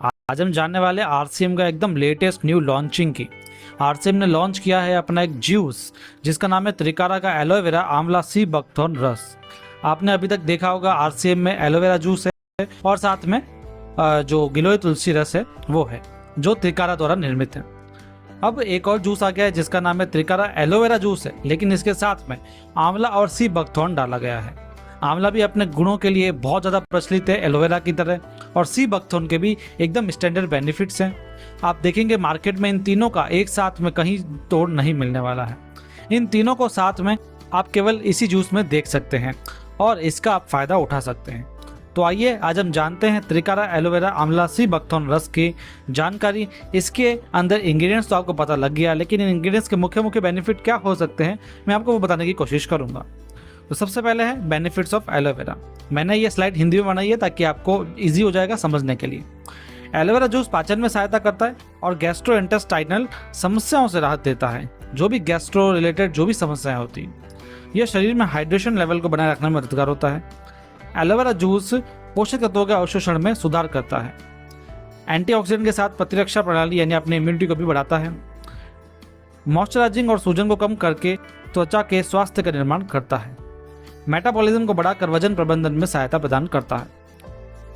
आज हम जानने वाले आरसीएम का एकदम लेटेस्ट न्यू लॉन्चिंग की। आरसीएम ने लॉन्च किया है अपना एक जूस जिसका नाम है त्रिकारा का एलोवेरा आंवला सी बकथॉर्न रस। आपने अभी तक देखा होगा आरसीएम में एलोवेरा जूस है और साथ में जो गिलोय तुलसी रस है वो है जो त्रिकारा द्वारा निर्मित है। अब एक और जूस आ गया है जिसका नाम है त्रिकारा एलोवेरा जूस है, लेकिन इसके साथ में आंवला और सी बकथॉर्न डाला गया है। आंवला भी अपने गुणों के लिए बहुत ज़्यादा प्रचलित है एलोवेरा की तरह, और सी बकथॉर्न के भी एकदम स्टैंडर्ड बेनिफिट्स हैं। आप देखेंगे मार्केट में इन तीनों का एक साथ में कहीं तोड़ नहीं मिलने वाला है। इन तीनों को साथ में आप केवल इसी जूस में देख सकते हैं और इसका आप फ़ायदा उठा सकते हैं। तो आइए आज हम जानते हैं त्रिकारा एलोवेरा आंवला सी बकथॉर्न रस की जानकारी। इसके अंदर इंग्रेडिएंट्स तो आपको पता लग गया, लेकिन इन इंग्रेडिएंट्स के मुख्य मुख्य बेनिफिट क्या हो सकते हैं मैं आपको वो बताने की कोशिश करूंगा। तो सबसे पहले है बेनिफिट्स ऑफ एलोवेरा। मैंने ये स्लाइड हिंदी में बनाई है ताकि आपको ईजी हो जाएगा समझने के लिए। एलोवेरा जूस पाचन में सहायता करता है और गैस्ट्रोइंटेस्टाइनल समस्याओं से राहत देता है। जो भी गैस्ट्रो रिलेटेड जो भी समस्याएं होती हैं, यह शरीर में हाइड्रेशन लेवल को बनाए रखने में मददगार होता है। एलोवेरा जूस पोषक तत्वों के अवशोषण में सुधार करता है। एंटीऑक्सीडेंट के साथ प्रतिरक्षा प्रणाली यानी अपनी इम्यूनिटी को भी बढ़ाता है। मॉइस्चराइजिंग और सूजन को कम करके त्वचा के स्वास्थ्य का निर्माण करता है। मेटाबॉलिज्म को बढ़ाकर वजन प्रबंधन में सहायता प्रदान करता है।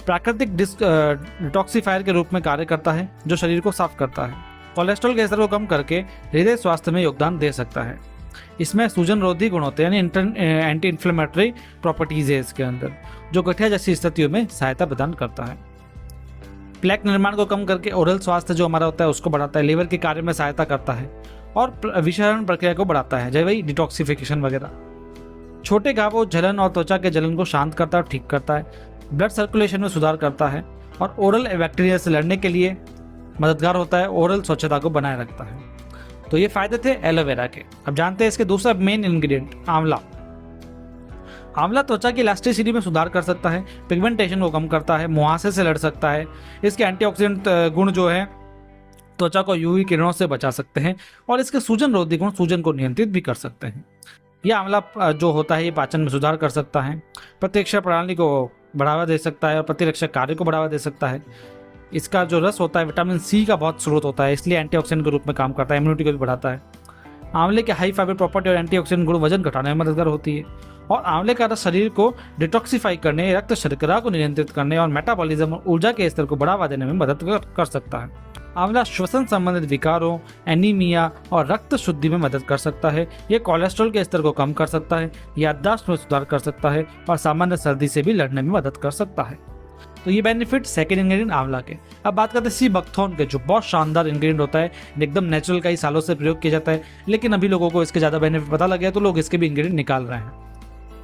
प्राकृतिक डिटॉक्सिफायर के रूप में कार्य करता है जो शरीर को साफ करता है। कोलेस्ट्रॉल के स्तर को कम करके हृदय स्वास्थ्य में योगदान दे सकता है। इसमें सूजन रोधी गुण होते हैं यानी एंटी इन्फ्लेमेटरी प्रॉपर्टीज है इसके अंदर, जो गठिया जैसी स्थितियों में सहायता प्रदान करता है। प्लेक निर्माण को कम करके ओरल स्वास्थ्य जो हमारा होता है उसको बढ़ाता है। लीवर के कार्य में सहायता करता है और विषारण प्रक्रिया को बढ़ाता है, जैसे वही डिटॉक्सिफिकेशन वगैरह। छोटे घावों, जलन और त्वचा के जलन को शांत करता है और ठीक करता है। ब्लड सर्कुलेशन में सुधार करता है और ओरल बैक्टीरिया से लड़ने के लिए मददगार होता है। ओरल स्वच्छता को बनाए रखता है। तो ये फायदे थे एलोवेरा के। अब जानते हैं इसके दूसरा मेन इंग्रेडिएंट आंवला। आंवला त्वचा की इलास्टिसिटी में सुधार कर सकता है, पिगमेंटेशन को कम करता है, मुहासे से लड़ सकता है। इसके एंटीऑक्सीडेंट गुण जो है त्वचा को यूवी किरणों से बचा सकते हैं और इसके सूजन रोधी गुण सूजन को नियंत्रित भी कर सकते हैं। यह आंवला जो होता है ये पाचन में सुधार कर सकता है, प्रतिरक्षा प्रणाली को बढ़ावा दे सकता है और प्रतिरक्षा कार्य को बढ़ावा दे सकता है। इसका जो रस होता है विटामिन सी का बहुत स्रोत होता है, इसलिए एंटीऑक्सीडेंट के रूप में काम करता है, इम्यूनिटी को भी बढ़ाता है। आंवले के हाई फाइबर प्रॉपर्टी और एंटीऑक्सीडेंट गुण वजन घटाने में मददगार होती है और आंवले का रस शरीर को डिटॉक्सिफाई करने, रक्त शर्करा को नियंत्रित करने और मेटाबॉलिज्म और ऊर्जा के स्तर को बढ़ावा देने में मदद कर सकता है। आंवला श्वसन संबंधित विकारों, एनीमिया और रक्त शुद्धि में मदद कर सकता है। यह कोलेस्ट्रॉल के स्तर को कम कर सकता है, याददाश्त में सुधार कर सकता है और सामान्य सर्दी से भी लड़ने में मदद कर सकता है। तो ये बेनिफिट सेकेंड इंग्रेडिएंट आंवला के। अब बात करते हैं सी बकथॉर्न के, जो बहुत शानदार इंग्रेडिएंट होता है, एकदम नेचुरल, कई सालों से प्रयोग किया जाता है, लेकिन अभी लोगों को इसके ज़्यादा बेनिफिट पता लग गया तो लोग इसके भी इंग्रेडिएंट निकाल रहे हैं।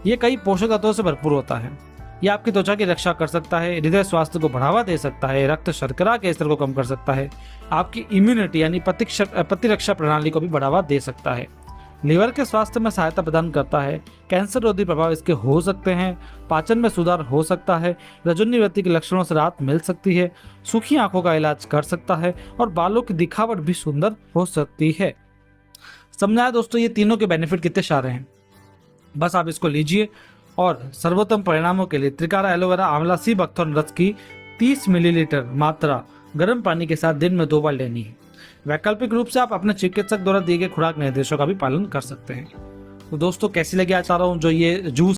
ये कई पोषक तत्वों से भरपूर होता है। ये आपकी त्वचा की रक्षा कर सकता है, हृदय स्वास्थ्य को बढ़ावा दे सकता है, रक्त शर्करा के स्तर को कम कर सकता है, आपकी इम्यूनिटी यानी प्रतिरक्षा प्रणाली को भी बढ़ावा दे सकता है, लीवर के स्वास्थ्य में सहायता प्रदान करता है, कैंसर रोधी प्रभाव इसके हो सकते हैं, पाचन में सुधार हो सकता है, रजोनिवृत्ति के लक्षणों से राहत मिल सकती है, सूखी आंखों का इलाज कर सकता है और बालों की दिखावट भी सुंदर हो सकती है। समझाया दोस्तों ये तीनों के बेनिफिट कितने सारे हैं। बस आप इसको लीजिए और सर्वोत्तम परिणामों के लिए त्रिकारा एलोवेरा आंवला सी बकथॉर्न रस की 30 मिलीलीटर मात्रा गर्म पानी के साथ दिन में 2 बार लेनी है। वैकल्पिक रूप से आप अपने चिकित्सक द्वारा दिए गए खुराक निर्देशों का भी पालन कर सकते हैं। तो दोस्तों कैसी लगी आज जो ये जूस